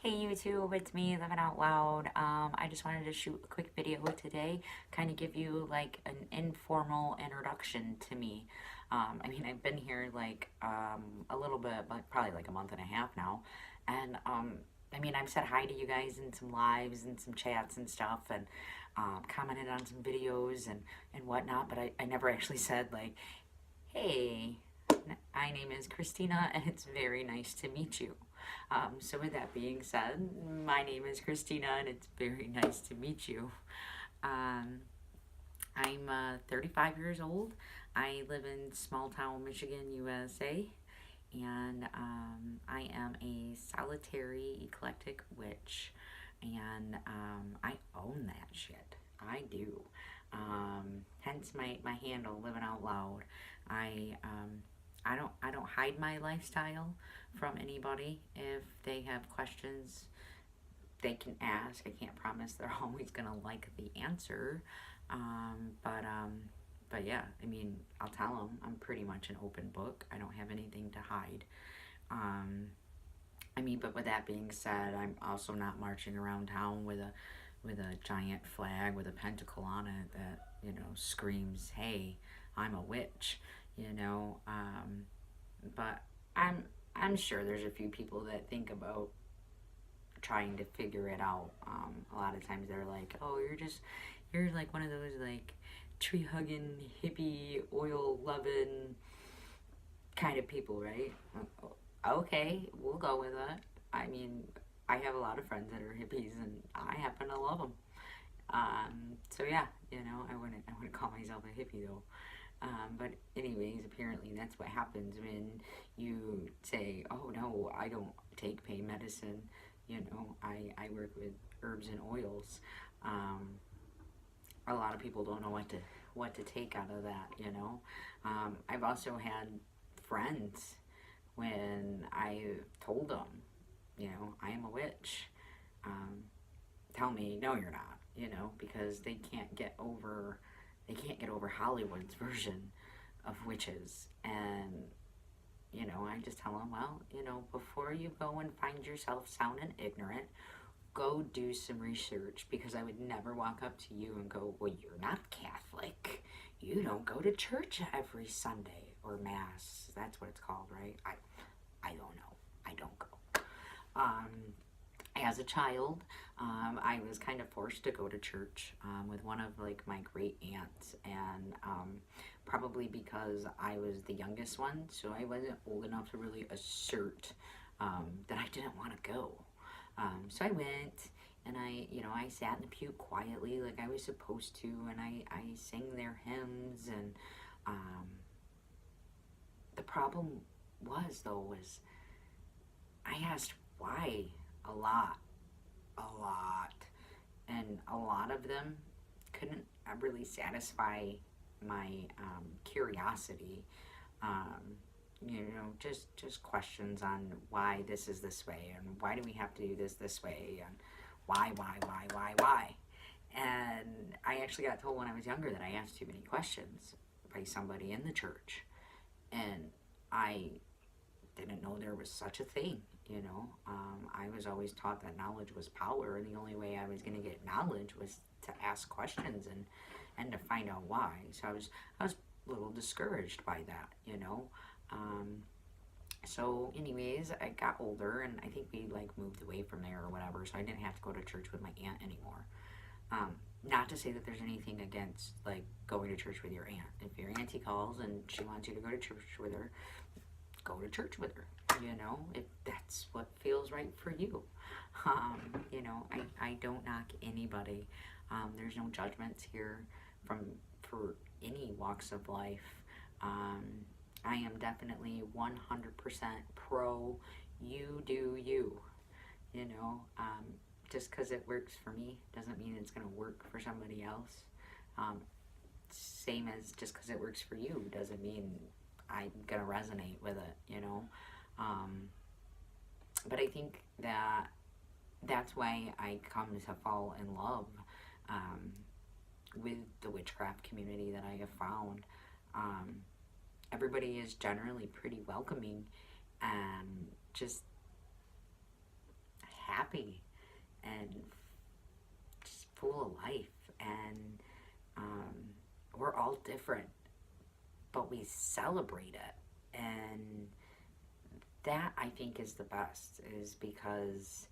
Hey YouTube, it's me living out loud. I just wanted to shoot a quick video today, kind of give you like an informal introduction to me. I've been here like a little bit, but probably like a month and a half now, and I've said hi to you guys in some lives and some chats and stuff, and commented on some videos and whatnot, but I never actually said like, hey, my name is Christina, and it's very nice to meet you. So with that being said, my name is Christina, and it's very nice to meet you. Um, I'm 35 years old. I live in small town Michigan, USA, and I am a solitary eclectic witch, and I own that shit. I do. Hence my handle, living out loud. I um, I don't hide my lifestyle from anybody. If they have questions, they can ask. I can't promise they're always gonna like the answer, um, but um, but yeah, I'll tell them I'm pretty much an open book. I don't have anything to hide. Um, but with that being said, I'm also not marching around town with a giant flag with a pentacle on it that screams, "Hey, I'm a witch," you know. But I'm sure there's a few people that think about trying to figure it out. A lot of times they're like, "Oh, you're like one of those like tree hugging hippie oil loving kind of people, right?" Okay, we'll go with that. I mean, I have a lot of friends that are hippies, and I happen to love them. So yeah, I wouldn't call myself a hippie though. But anyways, apparently that's what happens when you say, "Oh no, I don't take pain medicine." I work with herbs and oils. Um, a lot of people don't know what to take out of that. I've also had friends when I told them, I am a witch. Um, Tell me, no, you're not. Because they can't get over Hollywood's version of witches. And I just tell them, well, before you go and find yourself sounding ignorant, go do some research, because I would never walk up to you and go, well, you're not Catholic. You don't go to church every Sunday or Mass. That's what it's called, right? I don't know. I don't go. Um, as a child, I was kind of forced to go to church with one of like my great aunts, and probably because I was the youngest one, so I wasn't old enough to really assert that I didn't want to go. So I went, and I sat in the pew quietly like I was supposed to, and I sang their hymns, and um, the problem was I asked why a lot, and a lot of them couldn't really satisfy my curiosity. Um, just questions on why this is this way, and why do we have to do this way, and why. And I actually got told when I was younger that I asked too many questions by somebody in the church, and I didn't know there was such a thing. I was always taught that knowledge was power, and the only way I was going to get knowledge was to ask questions and to find out why. So I was a little discouraged by that. Um, so anyways, I got older, and I think we like moved away from there or whatever, so I didn't have to go to church with my aunt anymore. Not to say that there's anything against like going to church with your aunt. If your auntie calls and she wants you to go to church with her, go to church with her, if that's what feels right for you. I don't knock anybody. There's no judgments here for any walks of life. I am definitely 100% pro you do you. Just because it works for me doesn't mean it's going to work for somebody else. Um, Same as just because it works for you doesn't mean I'm gonna resonate with it. Um, but I think that's why I come to fall in love um, with the witchcraft community that I have found. Um, Everybody is generally pretty welcoming and just happy and just full of life. And um, we're all different, but we celebrate it. And that, I think, is the best, is because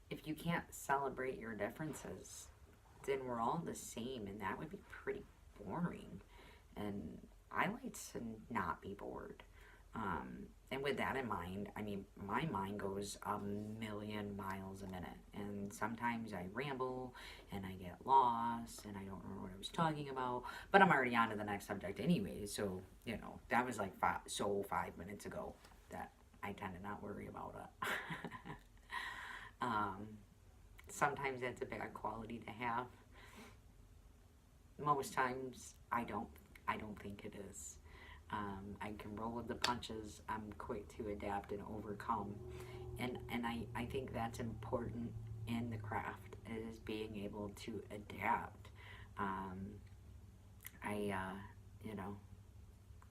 if you can't celebrate your differences, then we're all the same, and that would be pretty boring. And I like to not be bored. And with that in mind, I mean, my mind goes a million miles a minute, and sometimes I ramble and I get lost and I don't remember what I was talking about, but I'm already on to the next subject anyway. So, that was like 5 minutes ago that I tend to not worry about it. Sometimes that's a bad quality to have. Most times I don't think it is. I can roll with the punches. I'm quick to adapt and overcome. And I think that's important in the craft, is being able to adapt.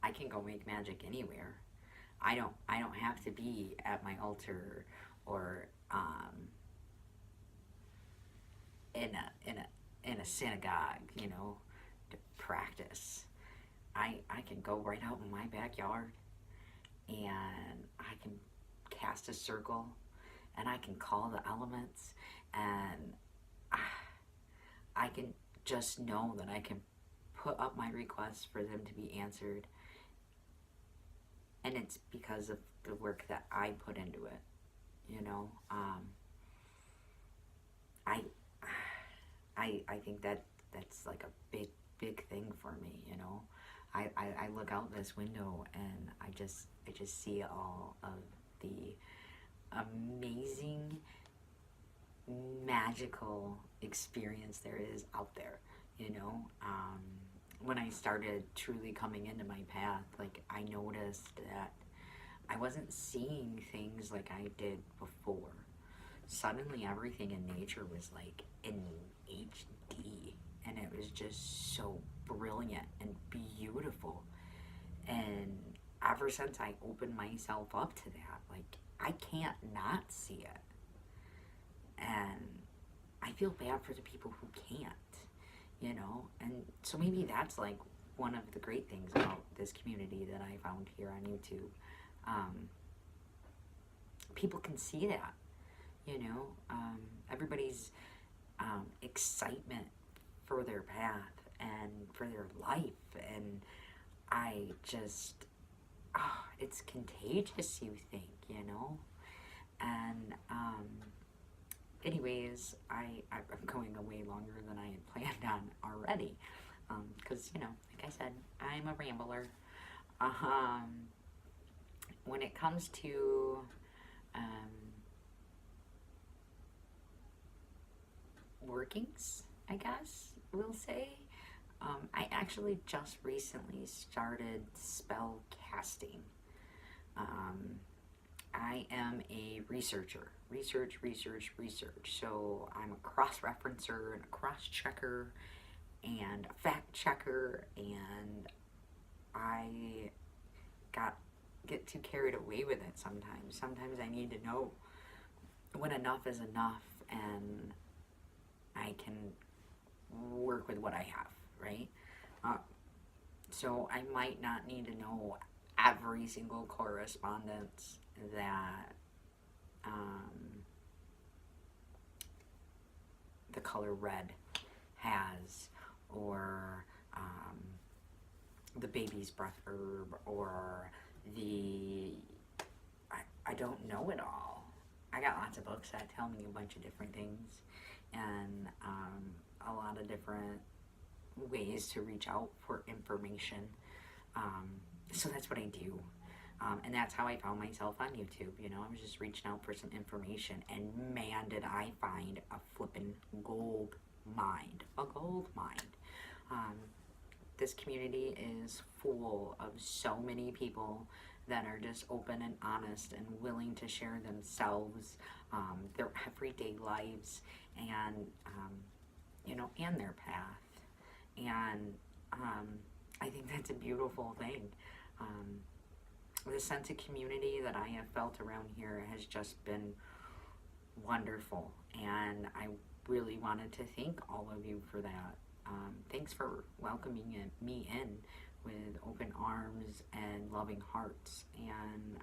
I can go make magic anywhere. I don't have to be at my altar or in a synagogue, to practice. I can go right out in my backyard and I can cast a circle and I can call the elements, and I can just know that I can put up my requests for them to be answered, and it's because of the work that I put into it. I think that's like a big thing for me. I look out this window and I just see all of the amazing, magical experience there is out there. When I started truly coming into my path, like, I noticed that I wasn't seeing things like I did before. Suddenly everything in nature was like in HD, and it was just so brilliant and beautiful. And ever since I opened myself up to that, like, I can't not see it. And I feel bad for the people who can't, and so maybe that's like one of the great things about this community that I found here on YouTube. People can see that, everybody's excitement for their path and for their life, and I just, it's contagious, you think, and anyways, I'm going way longer than I had planned on already, because, like I said, I'm a rambler. When it comes to workings, I guess we'll say, I actually just recently started spell casting. I am a researcher. Research. So I'm a cross-referencer and a cross-checker and a fact-checker, and I get too carried away with it sometimes. Sometimes I need to know when enough is enough, and I can work with what I have, right? So I might not need to know every single correspondence that the color red has, or the baby's breath herb, or I don't know it all. I got lots of books that tell me a bunch of different things, and a lot of different ways to reach out for information. So that's what I do. And that's how I found myself on YouTube. I was just reaching out for some information, and man, did I find a flippin' gold mine. A gold mine. This community is full of so many people that are just open and honest and willing to share themselves, their everyday lives, and and their path. And I think that's a beautiful thing. The sense of community that I have felt around here has just been wonderful, and I really wanted to thank all of you for that. Thanks for welcoming me in with open arms and loving hearts, and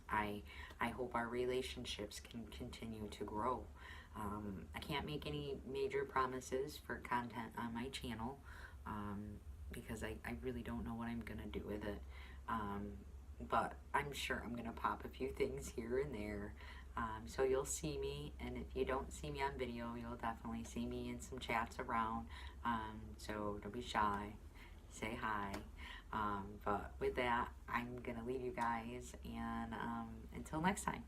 I hope our relationships can continue to grow. I can't make any major promises for content on my channel because I really don't know what I'm gonna do with it. But I'm sure I'm gonna pop a few things here and there. So you'll see me, and if you don't see me on video, you'll definitely see me in some chats around. So don't be shy, say hi. But with that, I'm gonna leave you guys, and until next time.